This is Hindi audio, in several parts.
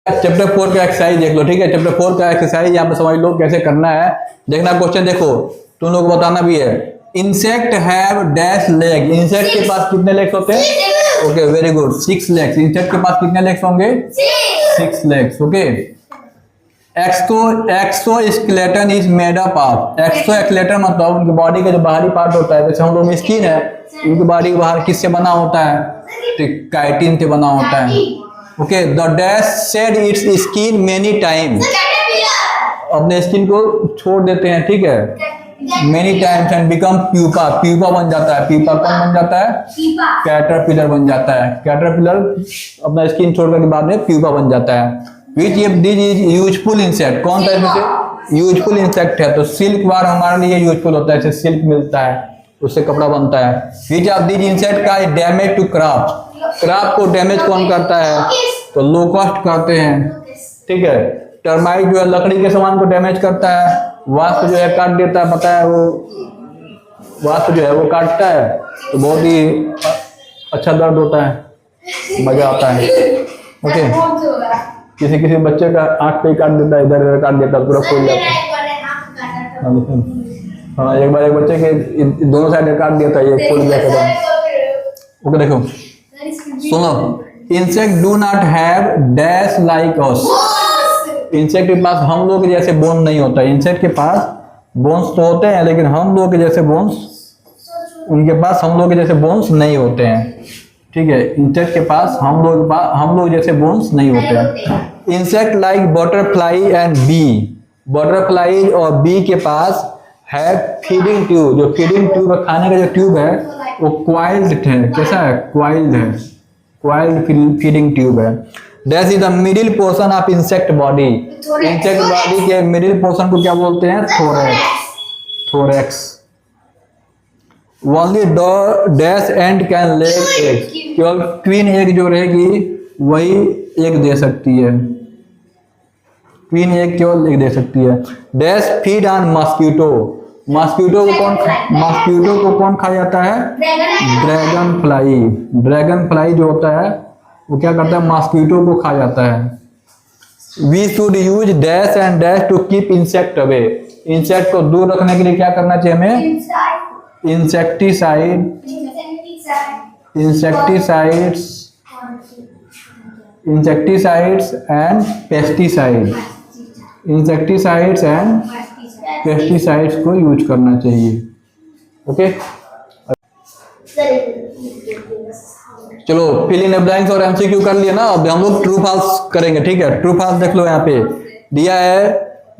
चैप्टर 4 का एक्सरसाइज देख लो, ठीक है। चैप्टर 4 का एक्सरसाइज यहाँ पे समझ लो कैसे करना है। देखना क्वेश्चन देखो, तुम लोग को बताना भी है। Insect have dash leg, insect के पास कितने लेग्स होते हैं? Okay very good, 6 legs. Insect के पास कितने लेग्स होंगे? 6 legs. Okay, exoskeleton is made up of, exoskeleton मतलब उनकी बॉडी का जो बाहरी पार्ट होता है, जैसे हम लोग में स्किन है, उनकी बॉडी बाहर किससे बना होता है? काइटिन से बना होता है। Okay, the dash shed its skin many times, अपने स्किन को छोड़ देते हैं, ठीक है, many times and become pupa, pupa बन जाता है। प्यूपा कौन बन जाता है? कैटरपिलर बन जाता है। कैटरपिलर अपना स्किन छोड़ने के बाद में प्यूपा बन जाता है। Which this is useful insect, कौन सा इसमें से यूजफुल इंसेक्ट है? तो सिल्क वार हमारे लिए यूजफुल होता है, जैसे सिल्क मिलता है उससे कपड़ा बनता है। विच ऑफ दिस इंसेक्ट का डैमेज टू क्राफ्ट, क्राफ्ट को डैमेज कौन करता है? तो लोकस्ट करते हैं, ठीक है। टर्माइट जो है लकड़ी के सामान को डैमेज करता है। वास्प जो है काट देता है, पता है वो वास्प जो है वो काटता है तो बहुत ही अच्छा दर्द होता है, मजा आता है। ओके, किसी किसी बच्चे का आंख पे काट देता है, इधर इधर काट देता है, पूरा फूल जाता है। हाँ, एक बार एक बच्चे के दोनों साइड काट दिया था, ये फूल गया था। ओके देखो, सुनो, insect do not have dash like us, insect के पास हम लोग के जैसे बोन नहीं होता है। इंसेक्ट के पास बोन्स तो होते हैं, लेकिन हम लोग के जैसे बोन्स, उनके पास हम लोग के जैसे बोन्स नहीं होते हैं, ठीक है। इंसेक्ट के पास हम लोग जैसे बोन्स नहीं होते हैं। Insect like butterfly and bee, butterfly और बी के पास है फीडिंग ट्यूब, जो फीडिंग ट्यूब खाने का जो ट्यूब है वो क्वाइल्ड है। कैसा है? क्वाइल्ड है, क्वाइल्ड फीडिंग ट्यूब है। That is the middle portion of insect body, insect body के मिडिल पोर्शन को क्या बोलते हैं? Thorax, thorax. Only dash and can ले एग, केवल क्वीन एग जो रहेगी वही एग दे सकती है, क्वीन एग केवल एग दे सकती है। Dash feed on mosquito, mosquito को कौन खा जाता है? ड्रैगन फ्लाई, ड्रैगन फ्लाई जो होता है वो क्या करता है? मॉस्किटो को खा जाता है। We should use dash and dash to keep insect away, insect को दूर रखने के लिए क्या करना चाहिए हमें? Insecticide, insecticides and pesticide, insecticides and pesticides को यूज करना चाहिए। ओके, चलो फिल इन द ब्लैंक्स और एमसीक्यू कर लिया ना। अब हम लोग ट्रू फॉल्स करेंगे, ठीक है। ट्रू फॉल्स देख लो, यहाँ पे दिया है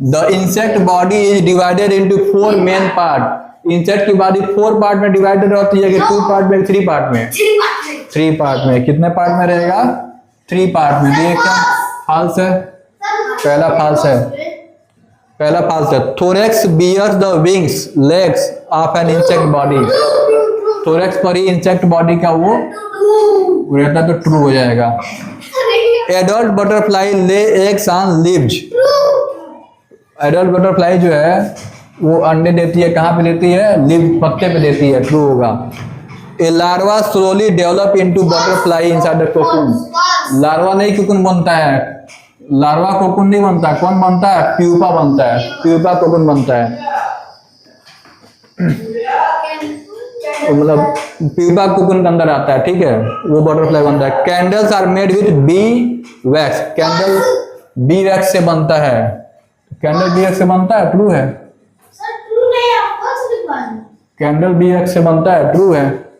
the insect body is divided into 4 main part, insect की बॉडी 4 पार्ट में डिवाइडेड होती है कि 2 पार्ट में, 3 पार्ट में? 3 पार्ट में। कितने पार्ट में रहेगा? 3 पार्ट में। ये क्या फॉल्स है? पहला फॉल्स है, पहला फॉल्स है। Thorax bears the wings legs of an insect body, thorax पर ही इंसेक्ट बॉडी का वो रहता, तो ट्रू हो जाएगा। Adult butterfly lay eggs on leaves, adult butterfly जो है वो अंडे देती है, कहाँ पे देती है? लीव, पत्ते पे देती है, ट्रू होगा। A larva slowly develop into butterfly inside the cocoon, larva नहीं कोकून बनता है, लार्वा कोकून नहीं बनता, कौन बनता है? प्यूपा बनता है, प्यूपा कोकून बनता है। मतलब प्यूपा कोकून के अंदर आता है, ठीक है, वो बटरफ्लाई बनता है। Candles are made with bee wax, candle bee wax से बनता है, कैंडल बी वैक्स से बनता है, ट्रू है। कैंडल बी वैक्स से बनता है, ट्रू है।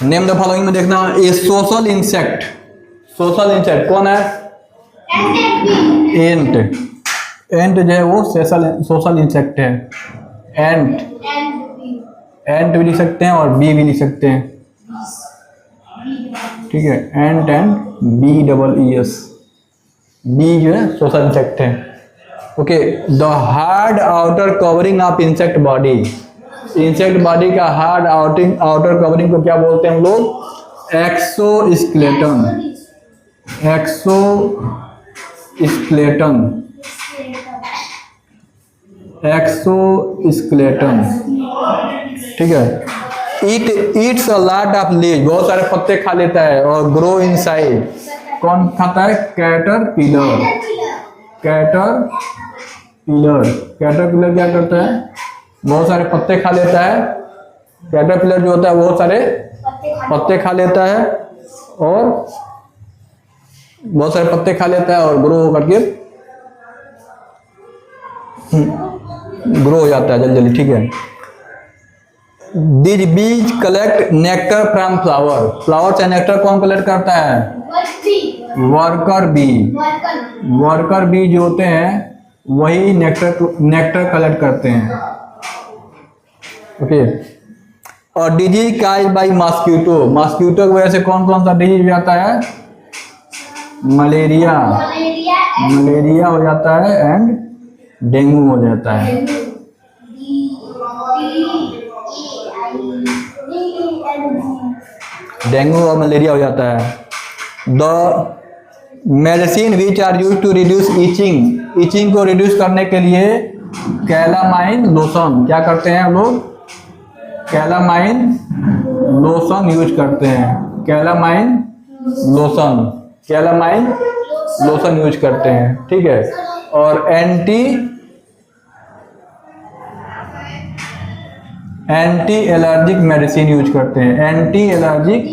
नेम द फॉलोइंग में देखना, ए सोशल इंसेक्ट, सोशल इंसेक्ट कौन है? एंट, एंट जो है वो सोशल इंसेक्ट है। एंट, एंट भी लिख सकते हैं और बी भी लिख सकते हैं, ठीक है। एंट एंड BEES, बी जो है सोशल इंसेक्ट है। Okay, the hard outer covering of insect body, insect body का हार्ड आउटर कवरिंग को क्या बोलते हैं हम लोग? एक्सोस्केलेटन, एक्सोस्केलेटन, एक्सोस्केलेटन, ठीक है। It eats a lot of leaves, बहुत सारे पत्ते खा लेता है। और ग्रो इन साइज, कौन खाता है? कैटरपिलर। कैटरपिलर क्या करता है? बहुत सारे पत्ते खा लेता है। कैटरपिलर जो होता है बहुत सारे पत्ते खा लेता है और बहुत सारे पत्ते खा लेता है और ग्रो करके ग्रो हो जाता है जल्दी जल्दी, ठीक है। These bees collect nectar from flower, flower से नेक्टर कौन कलेक्ट करता है? Worker bee. वर्कर बी जो होते हैं वही नेक्टर कलेक्ट करते हैं, ओके। और disease cause by mosquito, mosquito की वजह से कौन कौन सा डिजीज भी आता है? मलेरिया हो जाता है एंड डेंगू हो जाता है। डेंगू और मलेरिया हो जाता है। The medicine which are use to reduce itching, itching को रिड्यूस करने के लिए कैलामाइन लोशन क्या करते हैं हम लोग? कैलामाइन लोशन यूज करते हैं। कैलामाइन लोशन यूज करते हैं, ठीक है। और एंटी एलर्जिक मेडिसिन यूज करते हैं। Anti allergic